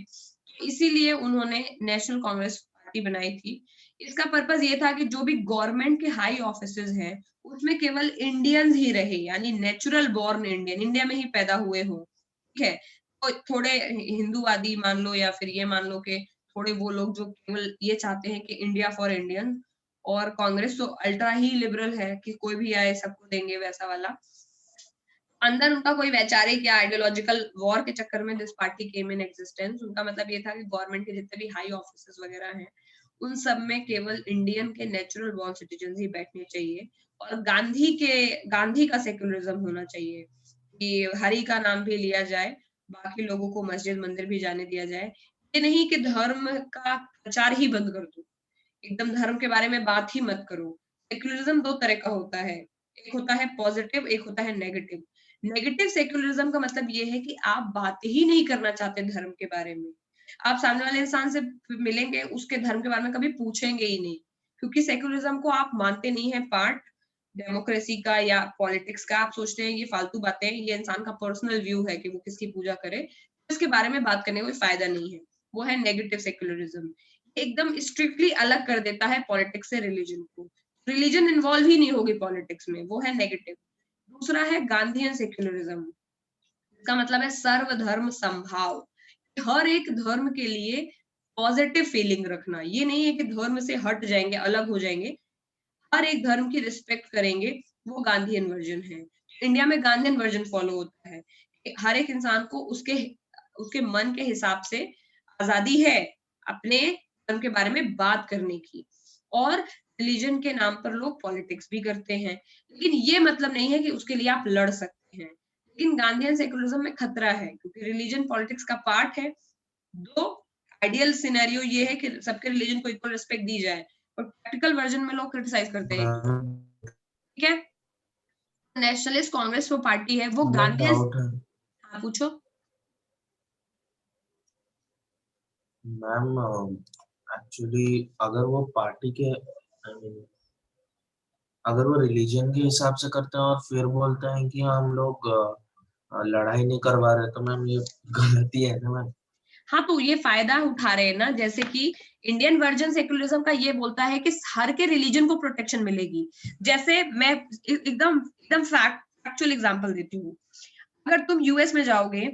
इसीलिए उन्होंने नेशनल कांग्रेस पार्टी बनाई थी। इसका पर्पस ये था कि जो भी गवर्नमेंट के हाई ऑफिसेज हैं उसमें केवल इंडियंस ही रहे, यानी नेचुरल बॉर्न इंडियन, इंडिया में ही पैदा हुए हो, ठीक है। तो थोड़े हिंदूवादी मान लो, या फिर ये मान लो कि थोड़े वो लोग जो केवल ये चाहते हैं कि इंडिया फॉर इंडियन। और कांग्रेस तो अल्ट्रा ही लिबरल है कि कोई भी आए सबको देंगे, वैसा वाला। अंदर उनका कोई वैचारिक या आइडियोलॉजिकल वॉर के चक्कर में this party came in existence. उनका मतलब ये था कि गवर्नमेंट के जितने भी हाई ऑफिसेस वगैरह हैं उन सब में केवल इंडियन के नेचुरल बॉर्न सिटीजन ही बैठने चाहिए, और गांधी का सेक्युलरिज्म होना चाहिए कि हरि का नाम भी लिया जाए, बाकी लोगों को मस्जिद मंदिर भी जाने दिया जाए। ये नहीं कि धर्म का प्रचार ही बंद कर दो, एकदम धर्म के बारे में बात ही मत करो। सेक्युलरिज्म दो तरह का होता है, एक होता है पॉजिटिव, एक होता है नेगेटिव। नेगेटिव सेक्युलरिज्म का मतलब ये है कि आप बात ही नहीं करना चाहते धर्म के बारे में, आप सामने वाले इंसान से मिलेंगे उसके धर्म के बारे में कभी पूछेंगे ही नहीं, क्योंकि सेक्युलरिज्म को आप मानते नहीं है पार्ट डेमोक्रेसी का या पॉलिटिक्स का। आप सोचते हैं ये फालतू बातें, ये इंसान का पर्सनल व्यू है कि वो किसकी पूजा करे, इसके बारे में बात करने का कोई फायदा नहीं है। वो है नेगेटिव सेक्युलरिज्म, एकदम स्ट्रिक्टली अलग कर देता है पॉलिटिक्स से रिलीजन को। रिलीजन इन्वॉल्व ही नहीं होगी पॉलिटिक्स में, वो है नेगेटिव। दूसरा है गांधीयन सेक्युलरिज्म, इसका मतलब है सर्वधर्म समभाव, हर एक धर्म के लिए पॉजिटिव फीलिंग रखना। ये नहीं है कि धर्म से हट जाएंगे, अलग हो जाएंगे, हर एक धर्म की रिस्पेक्ट करेंगे, वो गांधीयन वर्जन है। इंडिया में गांधीयन वर्जन फॉलो होता है, हर एक इंसान को उसके उसके मन के हिसाब से आजादी है अपने धर्म के बारे में बात करने की, और रिलीजन के नाम पर लोग पॉलिटिक्स भी करते हैं, लेकिन ये मतलब नहीं है कि उसके लिए आप लड़ सकते हैं। लेकिन गांधीयन सेकुलरिज्म में खतरा है, क्योंकि रिलीजन पॉलिटिक्स का पार्ट है। दो आइडियल सिनेरियो ये है कि सबके रिलीजन को इक्वल रिस्पेक्ट दी जाए, और प्रैक्टिकल वर्जन में लोग क्रिटिसाइज करते हैं, ठीक है। नेशनलिस्ट कांग्रेस वो पार्टी है, वो गांधीयन। डाउट है हाँ पूछो। मैम, एक्चुअली अगर वो पार्टी के I mean, अगर वो रिलीजन के हिसाब से करते हैं और फिर बोलते हैं कि हम लोग लड़ाई नहीं करवा रहे, तो मैम ये गलती है ना मैम। हाँ तो ये फायदा उठा रहे हैं ना, जैसे कि इंडियन वर्जन सेकुलरिज्म का ये बोलता है कि हर के रिलीजन को प्रोटेक्शन मिलेगी। जैसे मैं एकदम एकदम फैक्चुअल एग्जांपल देती हूँ, अगर तुम यूएस में जाओगे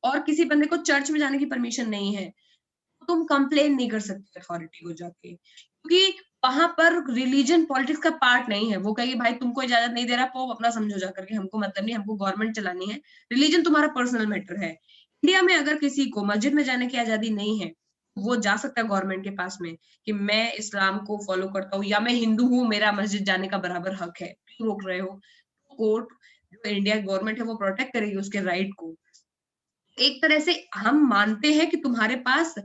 और किसी बंदे को चर्च में जाने की परमिशन नहीं है, तो तुम कंप्लेन नहीं कर सकते अथॉरिटी को जाके, क्योंकि वहां पर रिलीजन पॉलिटिक्स का पार्ट नहीं है। वो कहेगी भाई तुमको इजाजत नहीं दे रहा, पोप अपना समझो जा करके, हमको मतलब नहीं, हमको गवर्नमेंट चलानी है, रिलीजन तुम्हारा पर्सनल मैटर है। इंडिया में अगर किसी को मस्जिद में जाने की आजादी नहीं है, वो जा सकता है गवर्नमेंट के पास में कि मैं इस्लाम को फॉलो करता हूँ या मैं हिंदू हूँ, मेरा मस्जिद जाने का बराबर हक है, क्यों रोक रहे हो। कोर्ट, जो इंडिया गवर्नमेंट है, वो प्रोटेक्ट करेगी उसके राइट को। एक तरह से हम मानते हैं कि तुम्हारे पास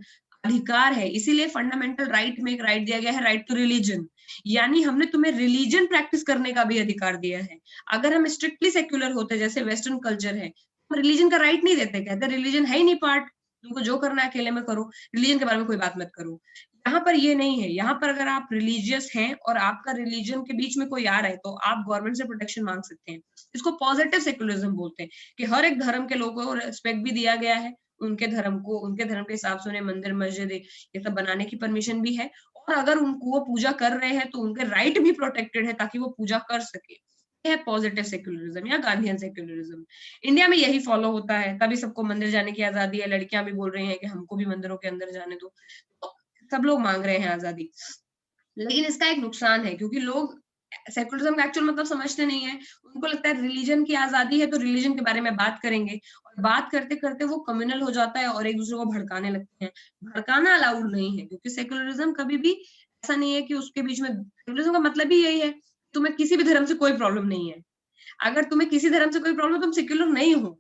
अधिकार है, इसीलिए फंडामेंटल राइट में एक राइट दिया गया है, राइट टू रिलीजन, यानी हमने तुम्हें रिलीजन प्रैक्टिस करने का भी अधिकार दिया है। अगर हम स्ट्रिक्टली सेक्युलर होते, जैसे वेस्टर्न कल्चर है, हम रिलीजन का राइट नहीं देते, कहते रिलीजन है ही नहीं पार्ट, तुमको जो करना है अकेले में करो, रिलीजन के बारे में कोई बात मत करो। यहाँ पर ये नहीं है, यहाँ पर अगर आप रिलीजियस हैं और आपका रिलीजन के बीच में कोई आ रहा है, तो आप गवर्नमेंट से प्रोटेक्शन मांग सकते हैं। इसको पॉजिटिव सेक्युलरिज्म बोलते हैं, कि हर एक धर्म के लोगों को रिस्पेक्ट भी दिया गया है, उनके धर्म को, उनके धर्म के हिसाब से उन्हें मंदिर मस्जिद ये सब बनाने की परमिशन भी है, और अगर उनको वो पूजा कर रहे हैं तो उनके राइट भी प्रोटेक्टेड है ताकि वो पूजा कर सके। यह है पॉजिटिव सेक्युलरिज्म या गांधीयन सेक्युलरिज्म। इंडिया में यही फॉलो होता है, तभी सबको मंदिर जाने की आजादी है, लड़कियां भी बोल रही हैं कि हमको भी मंदिरों के अंदर जाने दो, तो सब लोग मांग रहे हैं आजादी। लेकिन इसका एक नुकसान है, क्योंकि लोग सेकुलरिज्म का एक्चुअल मतलब समझते नहीं है। उनको लगता है रिलीजन की आजादी है तो रिलीजन के बारे में बात करेंगे, और बात करते करते वो कम्युनल हो जाता है और एक दूसरे को भड़काने लगते हैं। भड़काना अलाउड नहीं है, क्योंकि सेकुलरिज्म कभी भी ऐसा नहीं है कि उसके बीच में, सेकुलरिज्म का मतलब ही यही है, तुम्हें किसी भी धर्म से कोई प्रॉब्लम नहीं है। अगर तुम्हें किसी धर्म से कोई प्रॉब्लम, तुम सेक्युलर नहीं हो।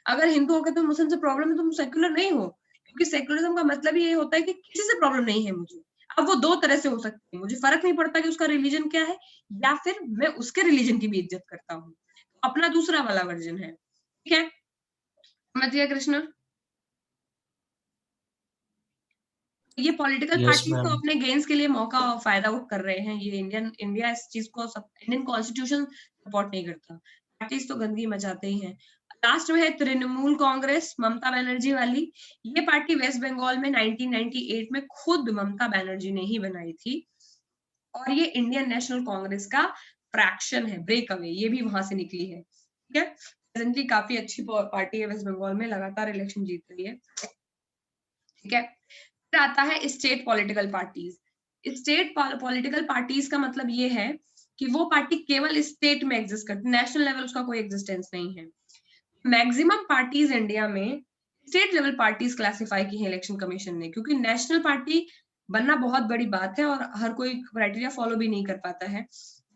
अगर हिंदू होकर तुम मुस्लिम से प्रॉब्लम है, तुम सेक्युलर नहीं हो, क्योंकि सेकुलरिज्म का मतलब ही ये होता है कि किसी से प्रॉब्लम नहीं है मुझे। अब वो दो तरह से हो सकती है, मुझे फर्क नहीं पड़ता कि उसका रिलीजन क्या है, या फिर मैं उसके रिलीजन की भी इज्जत करता हूँ, अपना दूसरा वाला वर्जन है। ठीक है, समझ गया कृष्ण। ये पॉलिटिकल यस पार्टीज तो मैम। अपने गेन्स के लिए मौका और फायदा आउट कर रहे हैं। ये इंडिया इस चीज को, इंडियन कॉन्स्टिट्यूशन सपोर्ट नहीं करता, पार्टीज तो गंदगी मचाते ही हैं। लास्ट में है तृणमूल कांग्रेस, ममता बनर्जी वाली। ये पार्टी वेस्ट बंगाल में 1998 में खुद ममता बनर्जी ने ही बनाई थी, और ये इंडियन नेशनल कांग्रेस का फ्रैक्शन है, ब्रेक अवे, ये भी वहां से निकली है। ठीक है, प्रेजेंटली काफी अच्छी पार्टी है वेस्ट बंगाल में, लगातार इलेक्शन जीत रही है। ठीक है, फिर आता है state political parties. State political parties का मतलब ये है कि वो पार्टी केवल स्टेट में एग्जिस्ट करती है, नेशनल लेवल उसका कोई एग्जिस्टेंस नहीं है। मैक्सिमम पार्टीज इंडिया में स्टेट लेवल पार्टीज क्लासिफाई की है इलेक्शन कमीशन ने, क्योंकि नेशनल पार्टी बनना बहुत बड़ी बात है और हर कोई क्राइटेरिया फॉलो भी नहीं कर पाता है।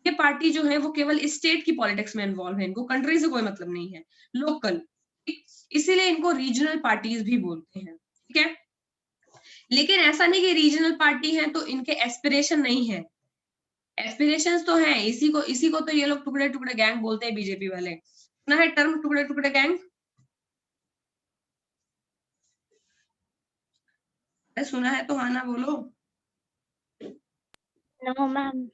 ये पार्टी जो है वो केवल स्टेट की पॉलिटिक्स में इन्वॉल्व है, इनको कंट्री से कोई मतलब नहीं है, लोकल, इसीलिए इनको रीजनल पार्टीज भी बोलते हैं। ठीक है, लेकिन ऐसा नहीं कि रीजनल पार्टी है तो इनके एस्पिरेशन नहीं है, एस्पिरेशंस तो हैं। इसी को तो ये लोग टुकड़े टुकड़े गैंग बोलते हैं, बीजेपी वाले। सुना है टर्म टुकड़े टुकड़े गैंग? सुना है तो हाँ ना बोलो। No ma'am.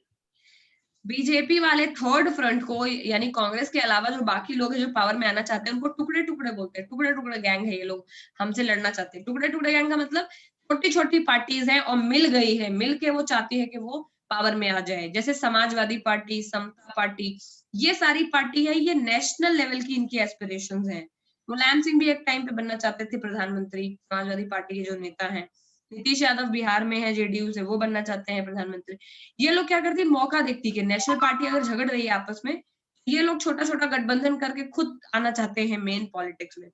बीजेपी वाले थर्ड फ्रंट को, यानी कांग्रेस के अलावा जो बाकी लोग हैं जो पावर में आना चाहते हैं, उनको टुकड़े टुकड़े बोलते हैं, टुकड़े टुकड़े गैंग है ये लोग, हमसे लड़ना चाहते हैं। टुकड़े टुकड़े गैंग का मतलब छोटी छोटी पार्टीज हैं और मिल गई है, मिल के वो चाहती है कि वो पावर में आ जाए, जैसे समाजवादी पार्टी, समता पार्टी, ये सारी पार्टी है, ये नेशनल लेवल की इनकी एस्पिरेशंस हैं। मुलायम सिंह भी एक टाइम पे बनना चाहते थे प्रधानमंत्री, समाजवादी पार्टी के जो नेता हैं। नीतीश यादव बिहार में है, जेडीयू से, वो बनना चाहते हैं प्रधानमंत्री। ये लोग क्या करती है, मौका देखती है कि नेशनल पार्टी अगर झगड़ रही है आपस में, ये लोग छोटा छोटा गठबंधन करके खुद आना चाहते हैं मेन पॉलिटिक्स में।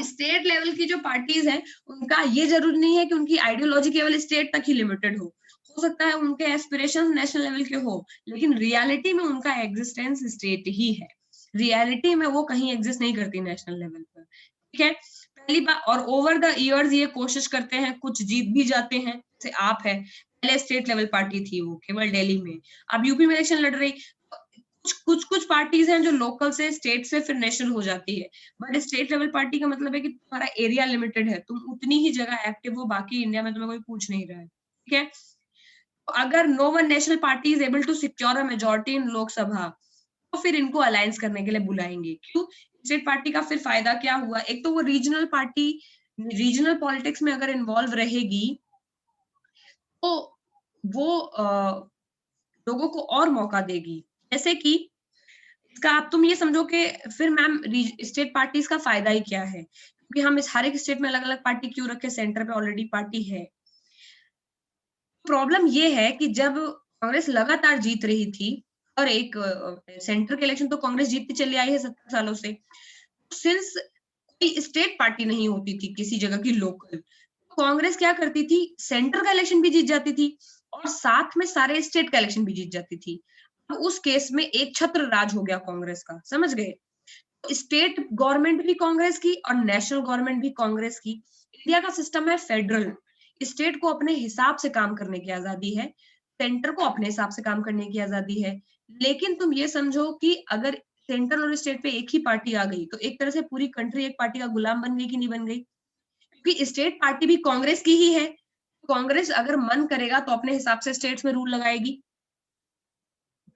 स्टेट लेवल की जो पार्टीज हैं, उनका ये जरूरी नहीं है कि उनकी आइडियोलॉजी केवल स्टेट तक ही लिमिटेड हो सकता है उनके एस्पिरेशंस नेशनल लेवल के हो, लेकिन रियलिटी में उनका एग्जिस्टेंस स्टेट ही है। रियलिटी में वो कहीं एग्जिस्ट नहीं करती नेशनल लेवल पर, ठीक है। पहली बात, और ओवर द इयर्स ये कोशिश करते हैं, कुछ जीत भी जाते हैं, जैसे आप है, पहले स्टेट लेवल पार्टी थी वो केवल दिल्ली में, अब यूपी में इलेक्शन लड़ रही। कुछ पार्टीज हैं जो लोकल से, स्टेट से फिर नेशनल हो जाती है, बट स्टेट लेवल पार्टी का मतलब है कि तुम्हारा एरिया लिमिटेड है, तुम उतनी ही जगह एक्टिव हो, बाकी इंडिया में तुम्हें कोई पूछ नहीं रहा है, ठीक है। अगर no one national party is able to secure a majority इन लोकसभा, तो फिर इनको अलायंस करने के लिए बुलाएंगे। क्यों? स्टेट पार्टी का फिर फायदा क्या हुआ, एक तो वो रीजनल पार्टी रीजनल पॉलिटिक्स में अगर इन्वॉल्व रहेगी तो वो लोगों को और मौका देगी। जैसे कि इसका आप तुम ये समझो कि फिर मैम स्टेट पार्टीज का फायदा ही क्या है, क्योंकि हम इस हर एक स्टेट में अलग अलग पार्टी क्यों रखे, सेंटर पे ऑलरेडी पार्टी है। प्रॉब्लम ये है कि जब कांग्रेस लगातार जीत रही थी, और एक सेंटर के इलेक्शन तो कांग्रेस जीतती चली आई है 70 सालों से, सिंस कोई स्टेट पार्टी नहीं होती थी किसी जगह की लोकल, कांग्रेस क्या करती थी, सेंटर का इलेक्शन भी जीत जाती थी और साथ में सारे स्टेट का इलेक्शन भी जीत जाती थी। तो उस केस में एक छत्र राज हो गया कांग्रेस का, समझ गए। स्टेट गवर्नमेंट भी कांग्रेस की और नेशनल गवर्नमेंट भी कांग्रेस की। इंडिया का सिस्टम है फेडरल, स्टेट को अपने हिसाब से काम करने की आजादी है, सेंटर को अपने हिसाब से काम करने की आजादी है। लेकिन तुम ये समझो कि अगर सेंटर और स्टेट पे एक ही पार्टी आ गई, तो एक तरह से पूरी कंट्री एक पार्टी का गुलाम बन गई कि नहीं बन गई, क्योंकि स्टेट पार्टी भी कांग्रेस की ही है। कांग्रेस अगर मन करेगा तो अपने हिसाब से स्टेट्स में रूल लगाएगी,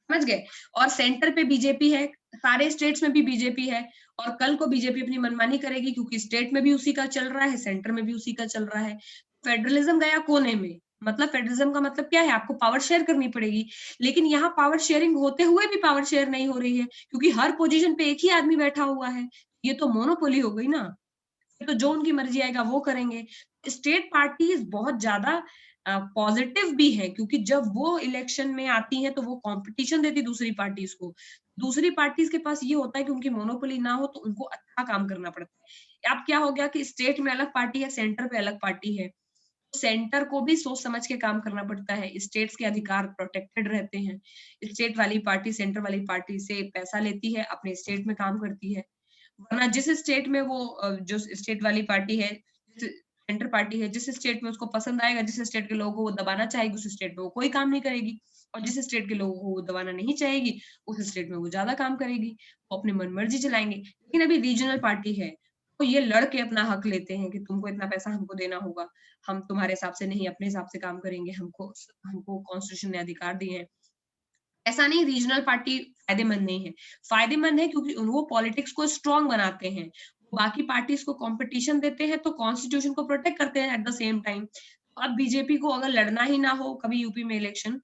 समझ गए। और सेंटर पे बीजेपी है, सारे स्टेट्स में भी बीजेपी है, और कल को बीजेपी अपनी मनमानी करेगी, क्योंकि स्टेट में भी उसी का चल रहा है, सेंटर में भी उसी का चल रहा है। फेडरलिज्म गया कोने में। मतलब फेडरलिज्म का मतलब क्या है, आपको पावर शेयर करनी पड़ेगी, लेकिन यहाँ पावर शेयरिंग होते हुए भी पावर शेयर नहीं हो रही है, क्योंकि हर पोजीशन पे एक ही आदमी बैठा हुआ है। ये तो मोनोपोली हो गई ना, तो जो उनकी मर्जी आएगा वो करेंगे। स्टेट पार्टीज बहुत ज्यादा पॉजिटिव भी है, क्योंकि जब वो इलेक्शन में आती हैं तो वो कंपटीशन देती दूसरी पार्टीज को। दूसरी पार्टीज के पास ये होता है कि उनकी मोनोपोली ना हो, तो उनको अच्छा काम करना पड़ता है। अब क्या हो गया कि स्टेट में अलग पार्टी है, सेंटर पे अलग पार्टी है, सेंटर को भी सोच समझ के काम करना पड़ता है, स्टेट्स के अधिकार प्रोटेक्टेड रहते हैं। स्टेट वाली पार्टी सेंटर वाली पार्टी से पैसा लेती है, अपने स्टेट में काम करती है, वरना जिस स्टेट में वो जो स्टेट वाली पार्टी है, सेंटर पार्टी है, जिस स्टेट में उसको पसंद आएगा, जिस स्टेट के लोगों को वो दबाना चाहेगी, उस स्टेट में वो कोई काम नहीं करेगी, और जिस स्टेट के लोगों को वो दबाना नहीं चाहेगी, उस स्टेट में वो ज्यादा काम करेगी, वो अपनी मनमर्जी चलाएंगे। लेकिन अभी रीजनल पार्टी है, तो ये लड़के अपना हक लेते हैं कि तुमको इतना पैसा हमको देना होगा, हम तुम्हारे हिसाब से नहीं, अपने हिसाब से काम करेंगे, हमको हमको कॉन्स्टिट्यूशन ने अधिकार दिए हैं। ऐसा नहीं रीजनल पार्टी फायदेमंद नहीं है, फायदेमंद है, क्योंकि वो पॉलिटिक्स को स्ट्रांग बनाते हैं, बाकी पार्टीज को कंपटीशन देते हैं, तो कॉन्स्टिट्यूशन को प्रोटेक्ट करते हैं एट द सेम टाइम। अब बीजेपी को अगर लड़ना ही ना हो कभी यूपी में इलेक्शन,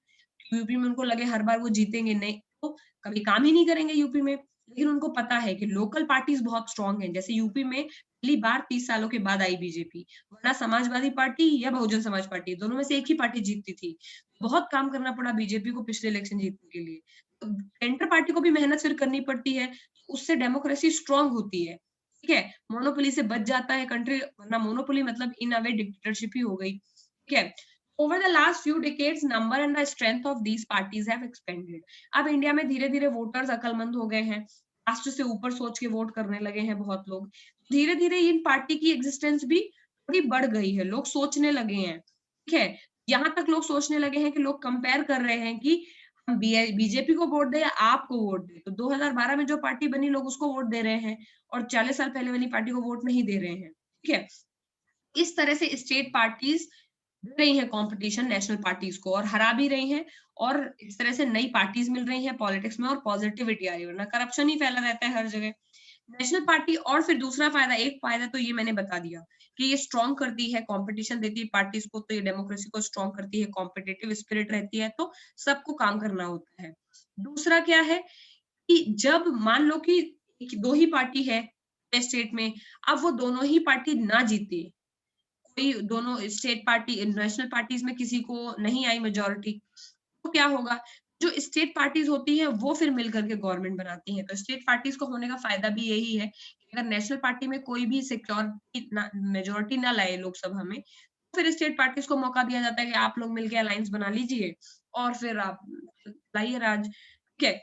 यूपी में उनको लगे हर बार वो जीतेंगे नहीं, तो कभी काम ही नहीं करेंगे यूपी में। लेकिन उनको पता है कि लोकल पार्टीज बहुत स्ट्रांग हैं, जैसे यूपी में पहली बार 30 सालों के बाद आई बीजेपी, वरना समाजवादी पार्टी या बहुजन समाज पार्टी, दोनों में से एक ही पार्टी जीतती थी। बहुत काम करना पड़ा बीजेपी को पिछले इलेक्शन जीतने के लिए, तो सेंटर पार्टी को भी मेहनत फिर करनी पड़ती है, उससे डेमोक्रेसी स्ट्रांग होती है, ठीक है। मोनोपोली से बच जाता है कंट्री, वरना मोनोपोली मतलब इन अ वे डिक्टेटरशिप ही हो गई, ठीक है। Over the last few decades, number and the strength of these parties have expanded. अब इंडिया में धीरे धीरे वोटर्स अक्लमंद हो गए हैं, कास्ट से ऊपर सोच के वोट करने लगे हैं बहुत लोग। धीरे धीरे इन पार्टी की एग्जिस्टेंस भी थोड़ी बढ़ गई है, लोग सोचने लगे हैं, ठीक है। यहाँ तक लोग सोचने लगे हैं कि लोग कंपेयर कर रहे हैं कि हम बीजेपी को वोट दे या आपको वोट दे। तो 2012 में जो पार्टी बनी, लोग उसको वोट दे रहे हैं, और 40 साल पहले वाली पार्टी को वोट नहीं दे रहे हैं, ठीक है। इस तरह से स्टेट पार्टीज दे रही है कंपटीशन नेशनल पार्टीज को, और हरा भी रही हैं, और इस तरह से नई पार्टीज मिल रही हैं पॉलिटिक्स में, और पॉजिटिविटी आ रही है, वरना करप्शन ही फैला रहता है हर जगह। नेशनल पार्टी, और फिर दूसरा फायदा, एक फायदा तो ये मैंने बता दिया कि ये स्ट्रॉन्ग करती है, कंपटीशन देती है पार्टीज को, तो ये डेमोक्रेसी को स्ट्रॉन्ग करती है, कॉम्पिटिटिव स्पिरिट रहती है, तो सबको काम करना होता है। दूसरा क्या है कि जब मान लो कि दो ही पार्टी है स्टेट में, अब वो दोनों ही पार्टी ना जीते, कोई दोनों स्टेट पार्टी नेशनल पार्टीज में किसी को नहीं आई मेजोरिटी, तो क्या होगा, जो स्टेट पार्टीज होती हैं वो फिर मिलकर के गवर्नमेंट बनाती हैं। तो स्टेट पार्टीज को होने का फायदा भी यही है कि अगर नेशनल पार्टी में कोई भी सिक्योरिटी मेजोरिटी ना लाए लोकसभा में, तो फिर स्टेट पार्टीज को मौका दिया जाता है कि आप लोग मिलकर अलायंस बना लीजिए और फिर आप लाइए राज। ठीक है,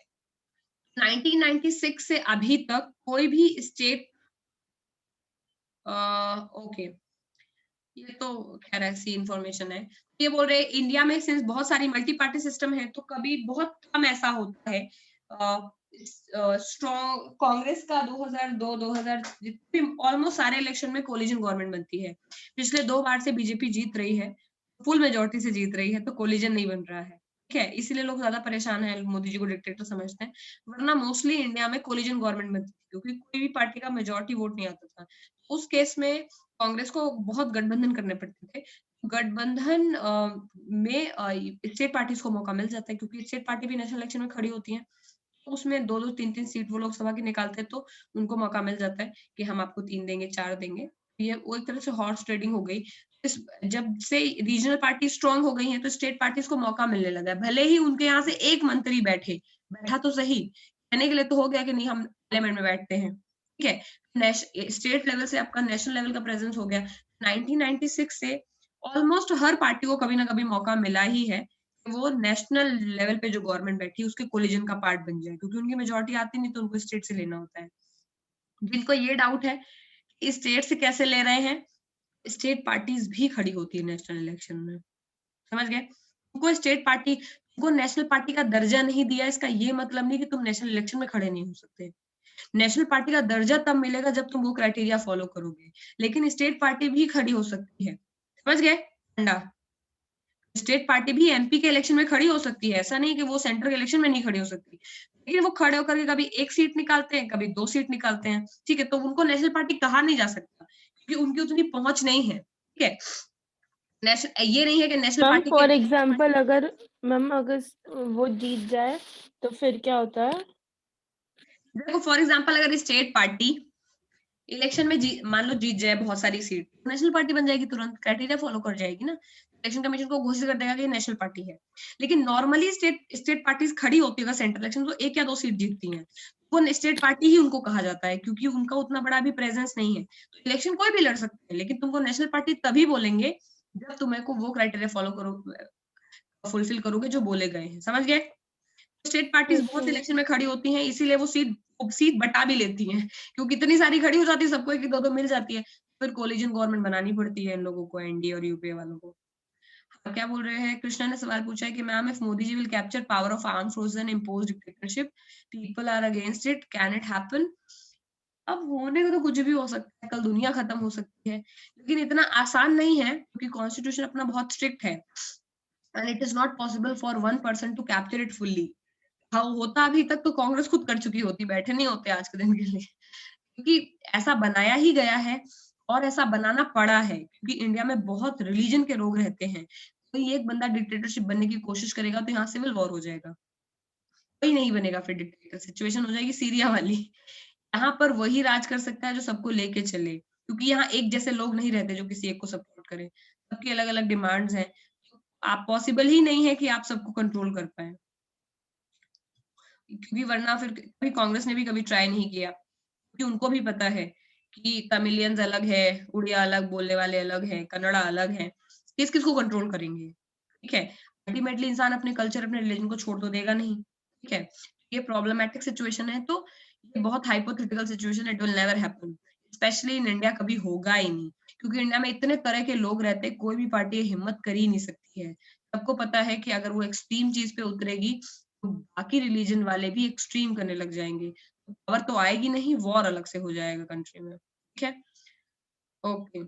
1996 से अभी तक कोई भी स्टेट ओके, ये तो खैर ऐसी इंफॉर्मेशन है। ये बोल रहे इंडिया में सिंस बहुत सारी मल्टी पार्टी सिस्टम है, तो कभी बहुत कम ऐसा होता है स्ट्रॉन्ग कांग्रेस का 2002 2000 जितने ऑलमोस्ट सारे इलेक्शन में कोलिजन गवर्नमेंट बनती है। पिछले 2 बार से बीजेपी जीत रही है, फुल मेजोरिटी से जीत रही है, तो कोलिजन नहीं बन रहा है। ठीक है, इसीलिए लोग ज्यादा परेशान हैं, मोदी जी को डिक्टेटर समझते हैं, वरना मोस्टली इंडिया में कोलिजन गवर्नमेंट बनती थी क्योंकि कोई भी पार्टी का मेजोरिटी वोट नहीं आता था। उस केस में कांग्रेस को बहुत गठबंधन करने पड़ते थे। गठबंधन में स्टेट पार्टीज को मौका मिल जाता है क्योंकि स्टेट पार्टी भी नेशनल इलेक्शन में खड़ी होती है, तो उसमें 2-2 3-3 सीट वो लोकसभा की निकालते हैं, तो उनको मौका मिल जाता है कि हम आपको 3 देंगे, 4 देंगे। ये वो एक तरह से हॉर्स ट्रेडिंग हो गई। जब से रीजनल पार्टी स्ट्रांग हो गई है, तो स्टेट पार्टीज को मौका मिलने लगा है, भले ही उनके यहाँ से एक मंत्री बैठा तो सही, कहने के लिए तो हो गया कि नहीं हम पार्लियामेंट में बैठते हैं। ठीक है, स्टेट लेवल से आपका नेशनल लेवल का प्रेजेंस हो गया। 1996 से ऑलमोस्ट हर पार्टी को कभी ना कभी मौका मिला ही है कि वो नेशनल लेवल पे जो गवर्नमेंट बैठी है उसके कोलिजन का पार्ट बन जाए, क्योंकि उनकी मेजोरिटी आती नहीं तो उनको स्टेट से लेना होता है। जिनको ये डाउट है कि स्टेट से कैसे ले रहे हैं, स्टेट पार्टीज भी खड़ी होती है नेशनल इलेक्शन में, समझ गए। उनको स्टेट पार्टी को नेशनल पार्टी का दर्जा नहीं दिया, इसका ये मतलब नहीं कि तुम नेशनल इलेक्शन में खड़े नहीं हो सकते। नेशनल पार्टी का दर्जा तब मिलेगा जब तुम वो क्राइटेरिया फॉलो करोगे, लेकिन स्टेट पार्टी भी खड़ी हो सकती है, समझ गए अंडा। स्टेट पार्टी भी एमपी के इलेक्शन में खड़ी हो सकती है, ऐसा नहीं कि वो सेंट्रल के इलेक्शन में नहीं खड़ी हो सकती, लेकिन वो खड़े होकर के कभी 1 सीट निकालते हैं, कभी 2 सीट निकालते हैं। ठीक है, तो उनको नेशनल पार्टी कहा नहीं जा सकता क्योंकि उनकी उतनी पहुंच नहीं है। ठीक है, नेशनल ये नहीं है कि नेशनल मैम पार्टी फॉर के एग्जांपल अगर वो जीत जाए तो फिर क्या होता है? देखो फॉर एग्जांपल अगर स्टेट पार्टी इलेक्शन में मान लो जीत जाए बहुत सारी सीट, नेशनल पार्टी बन जाएगी, तुरंत क्राइटेरिया फॉलो कर जाएगी ना, इलेक्शन कमीशन को घोषित कर देगा कि नेशनल पार्टी है। लेकिन नॉर्मली स्टेट पार्टीज खड़ी होती है सेंट्रल इलेक्शन तो 1 या 2 सीट जीतती हैं, वो स्टेट पार्टी ही उनको कहा जाता है क्योंकि उनका उतना बड़ा भी प्रेजेंस नहीं है। तो इलेक्शन कोई भी लड़ सकता है, लेकिन तुमको नेशनल पार्टी तभी बोलेंगे जब तुम्हें को वो क्राइटेरिया फॉलो करो, फुलफिल करोगे जो बोले गए हैं, समझ गए। स्टेट पार्टीज बहुत इलेक्शन में खड़ी होती हैं, इसीलिए वो सीट बटा भी लेती हैं, क्योंकि इतनी सारी खड़ी हो जाती है, सबको 1-2 मिल जाती है, फिर कोलिजन गवर्नमेंट बनानी पड़ती है इन लोगों को, एनडीए और यूपीए वालों को। हाँ, क्या बोल रहे हैं, कृष्णा ने सवाल पूछा है कि ma'am if Modi ji will capture power of arm force and impose dictatorship, people are against it, can it happen? अब होने को तो कुछ भी हो सकता है, कल दुनिया खत्म हो सकती है, लेकिन इतना आसान नहीं है क्योंकि कॉन्स्टिट्यूशन अपना बहुत स्ट्रिक्ट है and it is not possible for 1 person to capture it fully. हाँ होता अभी तक तो कांग्रेस खुद कर चुकी होती, बैठे नहीं होते आज के दिन के लिए, क्योंकि ऐसा बनाया ही गया है और ऐसा बनाना पड़ा है क्योंकि इंडिया में बहुत रिलीजन के लोग रहते हैं। कोई एक बंदा डिक्टेटरशिप बनने की कोशिश करेगा तो यहाँ सिविल वॉर हो जाएगा, कोई नहीं बनेगा, फिर डिक्टेटर सिचुएशन हो जाएगी सीरिया वाली। यहाँ पर वही राज कर सकता है जो सबको लेके चले, क्योंकि यहाँ एक जैसे लोग नहीं रहते जो किसी एक को सपोर्ट करे, सबकी अलग अलग डिमांड्स हैं, आप पॉसिबल ही नहीं है कि आप सबको कंट्रोल कर पाए, क्योंकि वरना फिर कभी कांग्रेस ने भी कभी ट्राई नहीं किया, क्योंकि उनको भी पता है कि तमिलियंस अलग है, उड़िया अलग, बोलने वाले अलग है, कन्नड़ा अलग है, किस किस को कंट्रोल करेंगे। ठीक है, अल्टीमेटली इंसान अपने कल्चर अपने रिलीजन को छोड़ तो देगा नहीं। ठीक है, ये प्रॉब्लमैटिक सिचुएशन है, तो ये बहुत हाइपोथेटिकल सिचुएशन है, it will never happen, specially in India कभी होगा ही नहीं, क्योंकि इंडिया में इतने तरह के लोग रहते हैं, कोई भी पार्टी हिम्मत कर ही नहीं सकती है। सबको पता है कि अगर वो एक्सट्रीम चीज पे उतरेगी तो बाकी रिलीजन वाले भी एक्सट्रीम करने लग जाएंगे, पावर तो आएगी नहीं, वॉर अलग से हो जाएगा कंट्री में। ठीक है, ओके।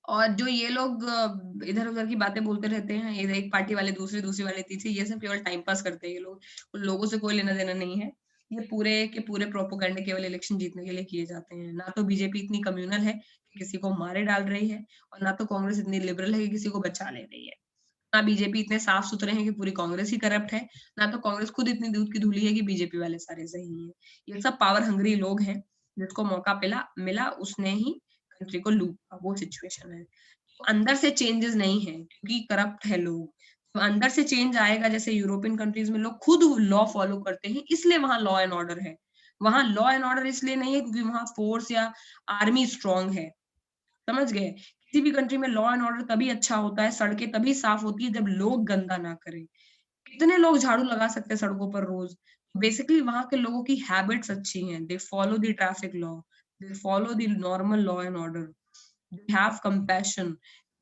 और जो ये लोग इधर उधर की बातें बोलते रहते हैं, इधर एक पार्टी वाले दूसरी वाले तीसरी, ये सब केवल टाइम पास करते हैं ये लोग, उन लोगों से कोई लेना देना नहीं है। ये पूरे के पूरे प्रोपोगंडे केवल इलेक्शन जीतने के लिए किए जाते हैं। ना तो बीजेपी इतनी कम्युनल है कि किसी को मारे डाल रही है, और ना तो कांग्रेस इतनी लिबरल है कि किसी को बचा ले रही है। ना बीजेपी इतने साफ सुथरे हैं कि पूरी कांग्रेस ही करप्ट है, ना तो कांग्रेस खुद इतनी दूध की धूली है कि बीजेपी वाले सारे सही हैं। ये सब पावर हंग्री लोग हैं, जिसको मौका मिला उसने ही कंट्री को लूटा, वो सिचुएशन है। तो अंदर से चेंजेस नहीं है क्योंकि करप्ट है लोग। तो अंदर से चेंज आएगा, जैसे यूरोपियन कंट्रीज में लोग खुद लॉ फॉलो करते हैं, इसलिए वहां लॉ एंड ऑर्डर है। वहां लॉ एंड ऑर्डर इसलिए नहीं है क्योंकि वहां फोर्स या आर्मी स्ट्रांग है, समझ गए। किसी भी कंट्री में लॉ एंड ऑर्डर तभी अच्छा होता है, सड़कें तभी साफ होती है जब लोग गंदा ना करें। कितने लोग झाड़ू लगा सकते हैं सड़कों पर रोज? बेसिकली वहां के लोगों की हैबिट्स अच्छी हैं, they follow the traffic law, they follow the normal law and order, they have compassion,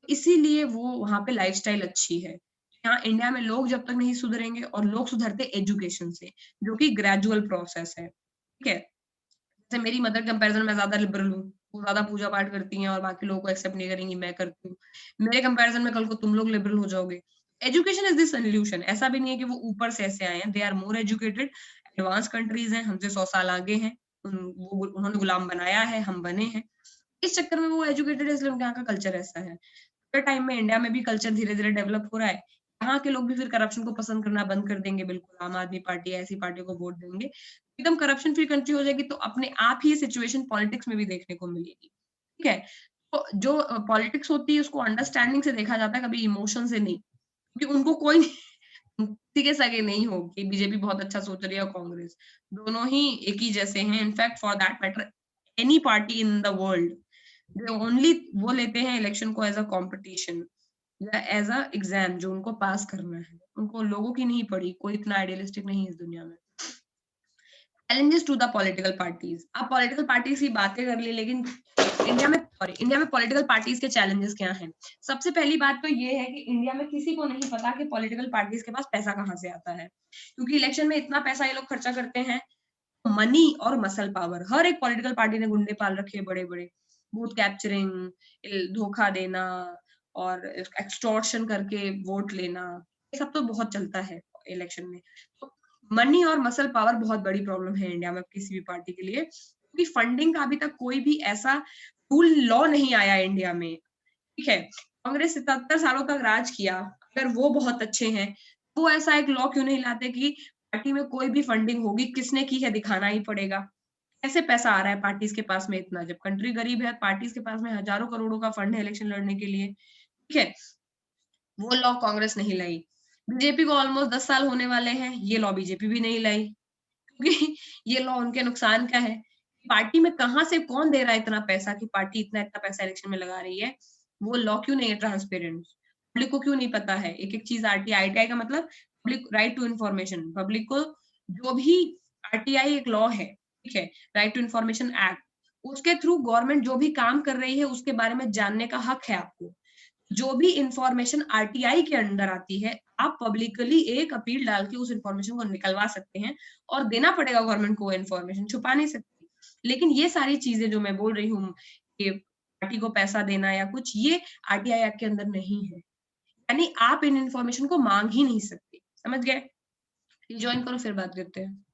इसीलिए वो वहां पे लाइफस्टाइल अच्छी है। यहाँ इंडिया में लोग जब तक नहीं सुधरेंगे, और लोग सुधरते एजुकेशन से, जो कि ग्रेजुअल प्रोसेस है, ठीक है। जैसे मेरी मदर कंपैरिजन में ज्यादा लिबरल हूँ, वो ज्यादा पूजा पाठ करती हैं और बाकी लोगों को एक्सेप्ट नहीं करेंगी, मैं करती हूँ। मेरे कंपैरिजन में कल को तुम लोग लिबरल हो जाओगे। Education is the solution. ऐसा भी नहीं है कि वो ऊपर से ऐसे आए हैं, they are more educated, advance countries हैं, हमसे 100 साल आगे हैं। उन्होंने गुलाम बनाया है, हम बने हैं। इस चक्कर में वो एजुकेटेड है, इसलिए उनके यहाँ का कल्चर ऐसा है। टाइम में इंडिया में भी कल्चर धीरे धीरे डेवलप हो रहा है। यहाँ के लोग भी फिर करप्शन को पसंद करना बंद कर देंगे, बिल्कुल आम आदमी पार्टी ऐसी पार्टी को वोट देंगे, एकदम करप्शन फ्री कंट्री हो जाएगी। तो अपने आप ही सिचुएशन पॉलिटिक्स में भी देखने को मिलेगी, ठीक है। तो जो पॉलिटिक्स होती है उसको अंडरस्टैंडिंग से देखा जाता है, कभी इमोशन से नहीं, क्योंकि उनको कोई किसी के सगे नहीं हो कि बीजेपी बहुत अच्छा सोच रही है और कांग्रेस, दोनों ही एक ही जैसे हैं। In fact for that matter any party in the world, they only वो लेते हैं इलेक्शन को एज अ कॉम्पिटिशन या एज अ एग्जाम जो उनको पास करना है। उनको लोगों की नहीं पड़ी, कोई इतना आइडियलिस्टिक नहीं है इस दुनिया में। Challenges to the political parties. आप पॉलिटिकल पार्टीज की बातें कर ली, लेकिन इंडिया में पॉलिटिकल पार्टीज के चैलेंजेस क्या हैं? सबसे पहली बात तो ये है कि इंडिया में किसी को नहीं पता कि पॉलिटिकल पार्टीज के पास पैसा कहाँ से आता है, क्योंकि इलेक्शन में इतना पैसा ये लोग खर्चा करते हैं। मनी और मसल पावर, हर एक पॉलिटिकल पार्टी ने गुंडे पाल रखे हैं बड़े बड़े, बूथ कैप्चरिंग, धोखा देना और एक्सटॉर्शन करके वोट लेना, ये सब तो बहुत चलता है इलेक्शन में। तो मनी और मसल पावर बहुत बड़ी प्रॉब्लम है इंडिया में किसी भी पार्टी के लिए, क्योंकि फंडिंग का अभी तक कोई भी ऐसा रूल लॉ नहीं आया इंडिया में, ठीक है। कांग्रेस 77 सालों तक राज किया, अगर वो बहुत अच्छे हैं, वो ऐसा एक लॉ क्यों नहीं लाते कि पार्टी में कोई भी फंडिंग होगी, किसने की है दिखाना ही पड़ेगा। कैसे पैसा आ रहा है पार्टीज के पास में इतना, जब कंट्री गरीब है, पार्टीज के पास में हजारों करोड़ों का फंड है इलेक्शन लड़ने के लिए, ठीक है। वो लॉ कांग्रेस नहीं लाई। बीजेपी को ऑलमोस्ट 10 साल होने वाले हैं, ये लॉ बीजेपी भी नहीं लाई, क्योंकि ये लॉ उनके नुकसान का है। पार्टी में कहाँ से कौन दे रहा है इतना पैसा कि पार्टी इतना इतना पैसा इलेक्शन में लगा रही है, वो लॉ क्यों नहीं है ट्रांसपेरेंट, पब्लिक को क्यों नहीं पता है एक एक चीज। आरटीआई का मतलब public right to information, public को जो भी आरटीआई एक लॉ है, ठीक है, राइट टू इन्फॉर्मेशन एक्ट, उसके थ्रू गवर्नमेंट जो भी काम कर रही है उसके बारे में जानने का हक है आपको। जो भी इंफॉर्मेशन आरटीआई के अंडर आती है, आप पब्लिकली एक अपील डाल के उस इंफॉर्मेशन को निकलवा सकते हैं, और देना पड़ेगा गवर्नमेंट को, इंफॉर्मेशन छुपा नहीं सकती। लेकिन ये सारी चीजें जो मैं बोल रही हूँ कि पार्टी को पैसा देना या कुछ, ये आरटीआई एक्ट के अंदर नहीं है, यानी आप इन इंफॉर्मेशन को मांग ही नहीं सकते, समझ गए। ज्वाइन करो फिर बात करते हैं।